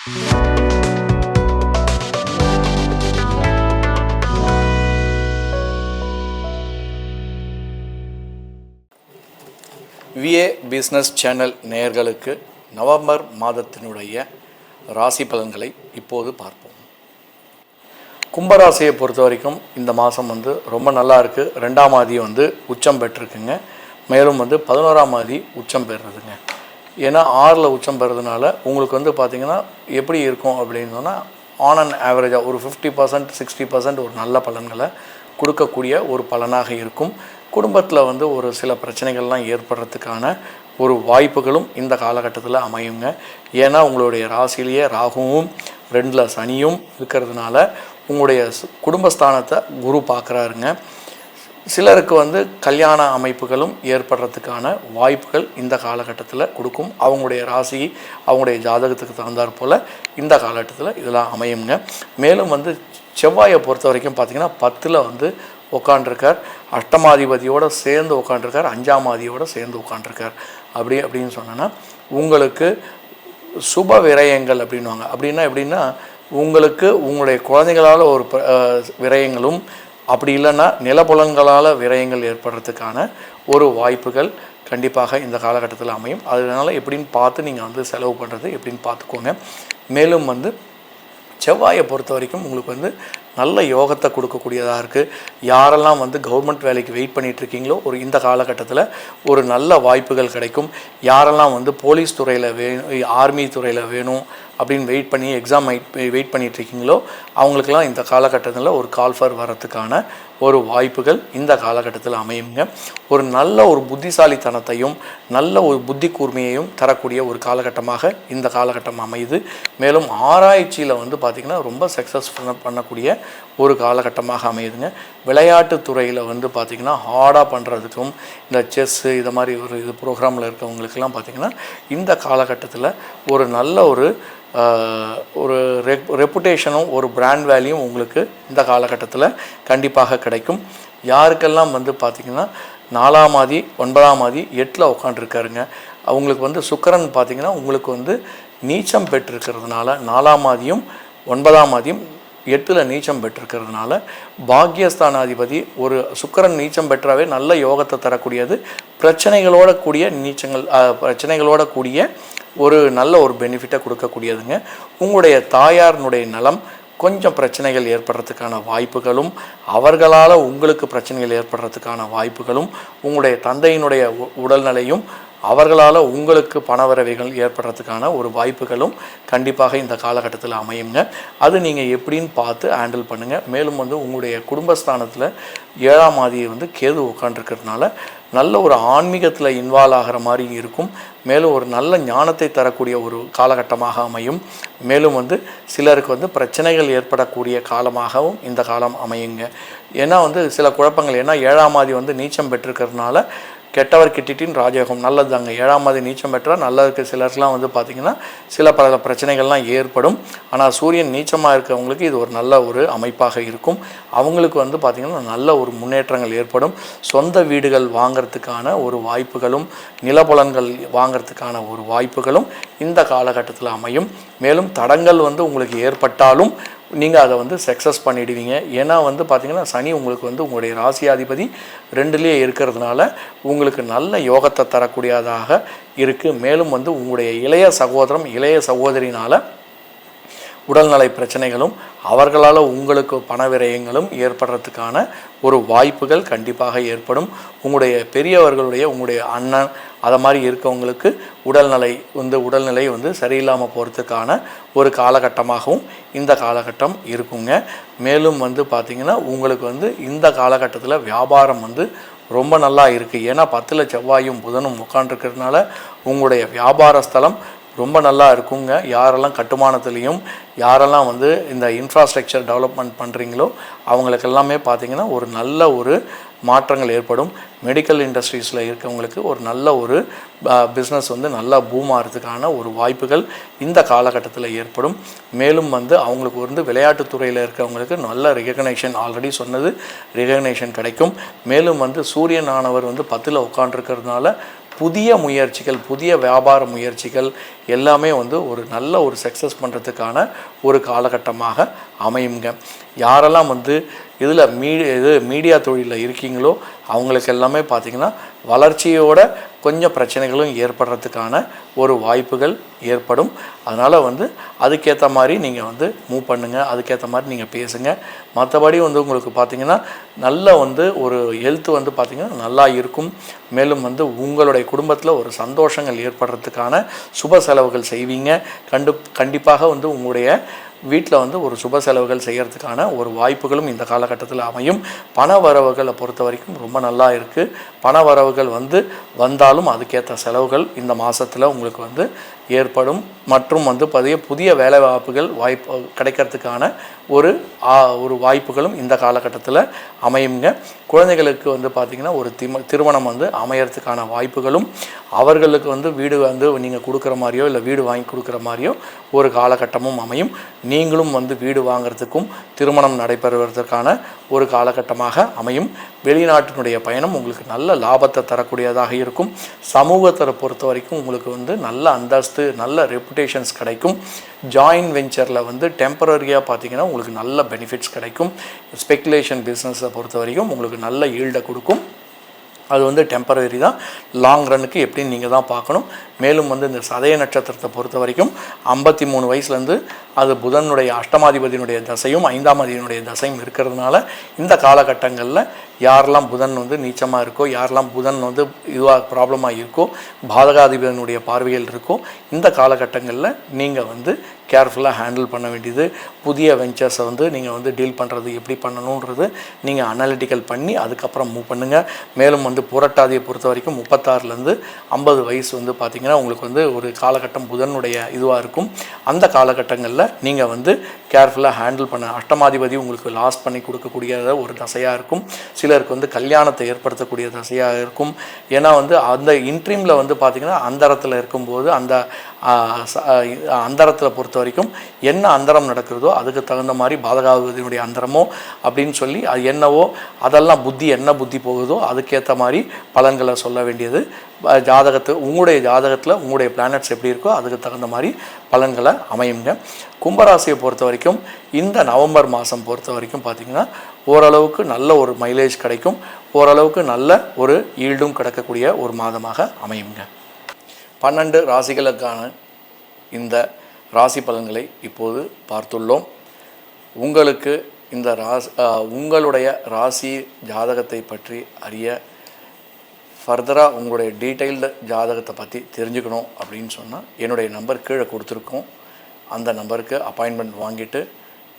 VA business channel நேயர்களுக்கு November மாதத்தினுடைய ராசி பலன்களை இப்போது பார்ப்போம். கும்பராசியை பொறுத்த வரைக்கும் இந்த மாதம் ரொம்ப நல்லா இருக்குது. 2ஆம் ஆதி உச்சம் பெற்றிருக்குங்க. மேலும் 11ஆம் ஆதி உச்சம் பெறுறதுங்க. ஏன்னா 6ல் உச்சம் பெறதுனால உங்களுக்கு பார்த்திங்கன்னா எப்படி இருக்கும் அப்படின்னு சொன்னால் ஆன் அண்ட் ஆவரேஜாக ஒரு 50% 60% ஒரு நல்ல பலன்களை கொடுக்கக்கூடிய ஒரு பலனாக இருக்கும். குடும்பத்தில் ஒரு சில பிரச்சனைகள்லாம் ஏற்படுறதுக்கான ஒரு வாய்ப்புகளும் இந்த காலகட்டத்தில் அமையுங்க. ஏன்னா உங்களுடைய ராசியிலேயே ராகுவும் 2ல் சனியும் இருக்கிறதுனால உங்களுடைய குடும்பஸ்தானத்தை குரு பார்க்குறாருங்க. சிலருக்கு கல்யாண அமைப்புகளும் ஏற்படுறதுக்கான வாய்ப்புகள் இந்த காலகட்டத்தில் கொடுக்கும். அவங்களுடைய ராசி அவங்களுடைய ஜாதகத்துக்கு தகுந்தாற் போல் இந்த காலகட்டத்தில் இதெல்லாம் அமையுங்க. மேலும் செவ்வாயை பொறுத்த வரைக்கும் பார்த்திங்கன்னா 10ல் உட்காண்டிருக்கார். அஷ்டமாதிபதியோடு சேர்ந்து உட்காண்டிருக்கார். 5ஆம் ஆதியோடு சேர்ந்து உட்காண்டிருக்கார். அப்படின்னு சொன்னோன்னா உங்களுக்கு சுப விரயங்கள் அப்படின்வாங்க. அப்படின்னா எப்படின்னா உங்களுக்கு உங்களுடைய குழந்தைகளால் ஒரு விரயங்களும், அப்படி இல்லைன்னா நிலப்புலன்களால் விரயங்கள் ஏற்படுறதுக்கான ஒரு வாய்ப்புகள் கண்டிப்பாக இந்த காலகட்டத்தில் அமையும். அதனால் எப்படின்னு பார்த்து நீங்கள் செலவு பண்ணுறது எப்படின்னு பார்த்துக்கோங்க. மேலும் செவ்வாயை பொறுத்த வரைக்கும் உங்களுக்கு நல்ல யோகத்தை கொடுக்கக்கூடியதாக இருக்குது. யாரெல்லாம் கவர்மெண்ட் வேலைக்கு வெயிட் பண்ணிகிட்ருக்கீங்களோ இந்த காலகட்டத்தில் ஒரு நல்ல வாய்ப்புகள் கிடைக்கும். யாரெல்லாம் போலீஸ் துறையில் ஆர்மி துறையில் வேணும் அப்படின்னு எக்ஸாம் வெயிட் பண்ணிகிட்ருக்கீங்களோ அவங்களுக்கெல்லாம் இந்த காலகட்டத்தில் ஒரு கால்ஃபர் வரத்துக்கான ஒரு வாய்ப்புகள் இந்த காலகட்டத்தில் அமையுங்க. ஒரு நல்ல ஒரு புத்திசாலித்தனத்தையும் நல்ல ஒரு புத்தி கூர்மையையும் தரக்கூடிய ஒரு காலகட்டமாக இந்த காலகட்டம் அமையுது. மேலும் ஆராய்ச்சியில் பார்த்திங்கன்னா ரொம்ப சக்ஸஸ்ஃபுல் பண்ணக்கூடிய ஒரு காலகட்டமாக அமையுதுங்க. விளையாட்டு துறையில் பார்த்திங்கன்னா ஹார்டாக பண்ணுறதுக்கும் இந்த செஸ்ஸு இதை மாதிரி ஒரு ப்ரோக்ராமில் இருக்கவங்களுக்கெல்லாம் பார்த்திங்கன்னா இந்த காலகட்டத்தில் ஒரு நல்ல ஒரு ரெப்புடேஷனும் ஒரு பிராண்ட் வேல்யூவும் உங்களுக்கு இந்த காலகட்டத்தில் கண்டிப்பாக கிடைக்கும். யாருக்கெல்லாம் பார்த்திங்கன்னா 4ஆம் ஆதி 9ஆம் ஆதி 8ல் உட்காண்டிருக்காருங்க. அவங்களுக்கு சுக்கிரன் பார்த்திங்கன்னா உங்களுக்கு நீச்சம் பெற்றிருக்கிறதுனால 4ஆம் ஆதியும் 9ஆம் ஆதியும் 8ல் நீச்சம் பெற்றிருக்கிறதுனால பாக்யஸ்தானாதிபதி ஒரு சுக்கிரன் நீச்சம் பெற்றாவே நல்ல யோகத்தை தரக்கூடியது. பிரச்சனைகளோட கூடிய ஒரு நல்ல ஒரு பெனிஃபிட்டை கொடுக்கக்கூடியதுங்க. உங்களுடைய தாயாரினுடைய நலம் கொஞ்சம் பிரச்சனைகள் ஏற்படுறதுக்கான வாய்ப்புகளும், அவர்களால் உங்களுக்கு பிரச்சனைகள் ஏற்படுறதுக்கான வாய்ப்புகளும், உங்களுடைய தந்தையினுடைய உடல்நிலையும் அவர்களால் உங்களுக்கு பணவரவைகள் ஏற்படுறதுக்கான ஒரு வாய்ப்புகளும் கண்டிப்பாக இந்த காலகட்டத்தில் அமையுங்க. அது நீங்கள் எப்படின்னு பார்த்து ஹேண்டில் பண்ணுங்கள். மேலும் உங்களுடைய குடும்பஸ்தானத்தில் 7ஆம் ஆதியை கேது உட்காண்டிருக்கிறதுனால நல்ல ஒரு ஆன்மீகத்தில் இன்வால்வ் ஆகிற மாதிரி இருக்கும். மேலும் ஒரு நல்ல ஞானத்தை தரக்கூடிய ஒரு காலகட்டமாக அமையும். மேலும் சிலருக்கு பிரச்சனைகள் ஏற்படக்கூடிய காலமாகவும் இந்த காலம் அமையுங்க. ஏன்னா சில குழப்பங்கள், ஏன்னா 7ஆம் ஆதி நீச்சம் பெற்றிருக்கிறதுனால கெட்டவர் கிட்டிட்டின் ராஜயோகம் நல்லது தாங்க. 7ஆம் ஆதி நீச்சம் பெற்றால் நல்லதுக்கு. சிலருக்குலாம் பார்த்திங்கன்னா சில பல பிரச்சனைகள்லாம் ஏற்படும். ஆனால் சூரியன் நீச்சமாக இருக்கிறவங்களுக்கு இது ஒரு நல்ல ஒரு அமைப்பாக இருக்கும். அவங்களுக்கு பார்த்திங்கன்னா நல்ல ஒரு முன்னேற்றங்கள் ஏற்படும். சொந்த வீடுகள் வாங்கிறதுக்கான ஒரு வாய்ப்புகளும், நிலப்புலன்கள் வாங்கிறதுக்கான ஒரு வாய்ப்புகளும் இந்த காலகட்டத்தில் அமையும். மேலும் தடங்கள் உங்களுக்கு ஏற்பட்டாலும் நீங்கள் அதை சக்ஸஸ் பண்ணிடுவீங்க. ஏன்னா பார்த்திங்கன்னா சனி உங்களுக்கு உங்களுடைய ராசியாதிபதி 2லேயே இருக்கிறதுனால உங்களுக்கு நல்ல யோகத்தை தரக்கூடியதாக இருக்குது. மேலும் உங்களுடைய இளைய சகோதரம் இளைய சகோதரினால் உடல்நலை பிரச்சனைகளும் அவர்களால் உங்களுக்கு பண விரயங்களும் ஏற்படுறதுக்கான ஒரு வாய்ப்புகள் கண்டிப்பாக ஏற்படும். உங்களுடைய பெரியவர்களுடைய உங்களுடைய அண்ணன் அதை மாதிரி இருக்கவங்களுக்கு உடல்நிலை சரியில்லாமல் போகிறதுக்கான ஒரு காலகட்டமாகவும் இந்த காலகட்டம் இருக்குங்க. மேலும் பார்த்திங்கன்னா உங்களுக்கு இந்த காலகட்டத்தில் வியாபாரம் ரொம்ப நல்லா இருக்குது. ஏன்னா 10ல் செவ்வாயும் புதனும் உட்காண்டிருக்கிறதுனால உங்களுடைய வியாபார ஸ்தலம் ரொம்ப நல்லா இருக்குங்க. யாரெல்லாம் கட்டுமானத்துலேயும் யாரெல்லாம் இந்த இன்ஃப்ராஸ்ட்ரக்சர் டெவலப்மெண்ட் பண்ணுறீங்களோ அவங்களுக்கு எல்லாமே பார்த்திங்கன்னா ஒரு நல்ல ஒரு மாற்றங்கள் ஏற்படும். மெடிக்கல் இண்டஸ்ட்ரீஸில் இருக்கவங்களுக்கு ஒரு நல்ல ஒரு பிஸ்னஸ் நல்லா பூம் ஆகிறதுக்கான ஒரு வாய்ப்புகள் இந்த காலகட்டத்தில் ஏற்படும். மேலும் அவங்களுக்கு விளையாட்டுத்துறையில் இருக்கவங்களுக்கு நல்ல ரெகக்னேஷன், ஆல்ரெடி சொன்னது ரெகக்னேஷன் கிடைக்கும். மேலும் சூரியனானவர் 10ல் உட்காண்டிருக்கிறதுனால புதிய முயற்சிகள், புதிய வியாபார முயற்சிகள் எல்லாமே வந்து ஒரு நல்ல ஒரு சக்ஸஸ் பண்ணுறதுக்கான ஒரு காலகட்டமாக அமையுங்க. யாரெல்லாம் வந்து இதில் மீடியா தொழிலில் இருக்கீங்களோ அவங்களுக்கு எல்லாமே பார்த்திங்கன்னா வளர்ச்சியோட கொஞ்சம் பிரச்சனைகளும் ஏற்படுறதுக்கான ஒரு வாய்ப்புகள் ஏற்படும். அதனால் வந்து அதுக்கேற்ற மாதிரி நீங்கள் வந்து மூவ் பண்ணுங்கள், அதுக்கேற்ற மாதிரி நீங்கள் பேசுங்க. மற்றபடி வந்து உங்களுக்கு பார்த்திங்கன்னா நல்ல வந்து ஒரு ஹெல்த் வந்து பார்த்திங்கன்னா நல்லா இருக்கும். மேலும் வந்து உங்களுடைய குடும்பத்தில் ஒரு சந்தோஷங்கள் ஏற்படுறதுக்கான சுப செலவுகள் செய்வீங்க. கண்டிப்பாக வந்து உங்களுடைய வீட்டில் வந்து ஒரு சுப செலவுகள் செய்கிறதுக்கான ஒரு வாய்ப்புகளும் இந்த காலகட்டத்தில் அமையும். பண வரவுகளை பொறுத்த வரைக்கும் ரொம்ப நல்லா இருக்குது. பண வரவுகள் வந்து வந்தாலும் அதுக்கேற்ற செலவுகள் இந்த மாதத்தில் உங்களுக்கு வந்து ஏற்படும். மற்றும் வந்து புதிய வேலை வாய்ப்பு கிடைக்கிறதுக்கான ஒரு வாய்ப்புகளும் இந்த காலகட்டத்தில் அமையுங்க. குழந்தைகளுக்கு வந்து பார்த்திங்கன்னா ஒரு திருமணம் வந்து அமையறதுக்கான வாய்ப்புகளும், அவர்களுக்கு வந்து வீடு வந்து நீங்கள் கொடுக்குற மாதிரியோ இல்லை வீடு வாங்கி கொடுக்குற மாதிரியோ ஒரு காலகட்டமும் அமையும். நீங்களும் வந்து வீடு வாங்கிறதுக்கும் திருமணம் நடைபெறுவதற்கான ஒரு காலகட்டமாக அமையும். வெளிநாட்டினுடைய பயணம் உங்களுக்கு நல்ல லாபத்தை தரக்கூடியதாக இருக்கும். சமூகத்தை பொறுத்த வரைக்கும் உங்களுக்கு வந்து நல்ல அந்தஸ்து, நல்ல ரெப்புடேஷன்ஸ் கிடைக்கும். ஜாயின்ட் வெஞ்சரில் வந்து டெம்பரரியாக பார்த்திங்கன்னா உங்களுக்கு நல்ல பெனிஃபிட்ஸ் கிடைக்கும். ஸ்பெக்குலேஷன் பிஸ்னஸை பொறுத்த வரைக்கும் உங்களுக்கு நல்ல ஈல்டை கொடுக்கும். அது வந்து டெம்பரரி தான், லாங் ரன்னுக்கு எப்படின்னு நீங்கள் தான் பார்க்கணும். மேலும் வந்து இந்த சதய நட்சத்திரத்தை பொறுத்த வரைக்கும் 53 வயசுலேருந்து அது புதனுடைய அஷ்டமாதிபதியினுடைய தசையும் 5ஆம் அதிபதியினுடைய தசையும் இருக்கிறதுனால இந்த காலகட்டங்களில் யாரெல்லாம் புதன் வந்து நீச்சமாக இருக்கோ, யாரெல்லாம் புதன் வந்து இதுவாக ப்ராப்ளமாக இருக்கோ, பாதகாதிபதியினுடைய பார்வைகள் இருக்கோ, இந்த காலகட்டங்களில் நீங்கள் வந்து கேர்ஃபுல்லாக ஹேண்டில் பண்ண வேண்டியது. புதிய வெஞ்சர்ஸை வந்து நீங்கள் வந்து டீல் பண்ணுறது எப்படி பண்ணணுன்றது நீங்கள் அனாலிட்டிக்கல் பண்ணி அதுக்கப்புறம் மூவ் பண்ணுங்கள். மேலும் வந்து புரட்டாதியை பொறுத்த வரைக்கும் 36லேருந்து 50 வயசு வந்து பார்த்திங்கன்னா உங்களுக்கு வந்து ஒரு காலகட்டம் புதனுடைய இதுவாக இருக்கும். அந்த காலகட்டங்களில் நீங்கள் வந்து கேர்ஃபுல்லாக ஹேண்டில் பண்ண. அஷ்டமாதிபதி உங்களுக்கு லாஸ் பண்ணி கொடுக்கக்கூடிய ஒரு தசையாக இருக்கும். சிலருக்கு வந்து கல்யாணத்தை ஏற்படுத்தக்கூடிய தசையாக இருக்கும். ஏன்னா வந்து அந்த இன்ட்ரீமில் வந்து பார்த்திங்கன்னா அந்தரத்தில் இருக்கும்போது அந்த அந்தரத்தில் பொறுத்த வரைக்கும் என்ன அந்தரம் நடக்கிறதோ அதுக்கு தகுந்த மாதிரி பாதகாதிபதியினுடைய அந்தரமோ அப்படின்னு சொல்லி அது என்னவோ அதெல்லாம் என்ன புத்தி போகுதோ அதுக்கேற்ற மாதிரி பலன்களை சொல்ல வேண்டியது. உங்களுடைய ஜாதகத்தில் உங்களுடைய பிளானட்ஸ் எப்படி இருக்கோ அதுக்கு தகுந்த மாதிரி பலன்களை அமையுங்க. கும்பராசியை பொறுத்த வரைக்கும் இந்த நவம்பர் மாதம் பொறுத்த வரைக்கும் பார்த்திங்கன்னா ஓரளவுக்கு நல்ல ஒரு மைலேஜ் கிடைக்கும். ஓரளவுக்கு நல்ல ஒரு ஈல்டும் கிடைக்கக்கூடிய ஒரு மாதமாக அமையுங்க. 12 ராசிகளுக்கான இந்த ராசி பலன்களை இப்போது பார்த்துள்ளோம். உங்களுக்கு இந்த உங்களுடைய ராசி ஜாதகத்தை பற்றி அறிய ஃபர்தராக உங்களுடைய டீட்டெயில்டு ஜாதகத்தை பற்றி தெரிஞ்சுக்கணும் அப்படின்னு சொன்னால் என்னுடைய நம்பர் கீழே கொடுத்துருக்கோம். அந்த நம்பருக்கு அப்பாயின்மெண்ட் வாங்கிட்டு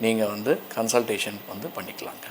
நீங்கள் வந்து கன்சல்டேஷன் வந்து பண்ணிக்கலாங்க.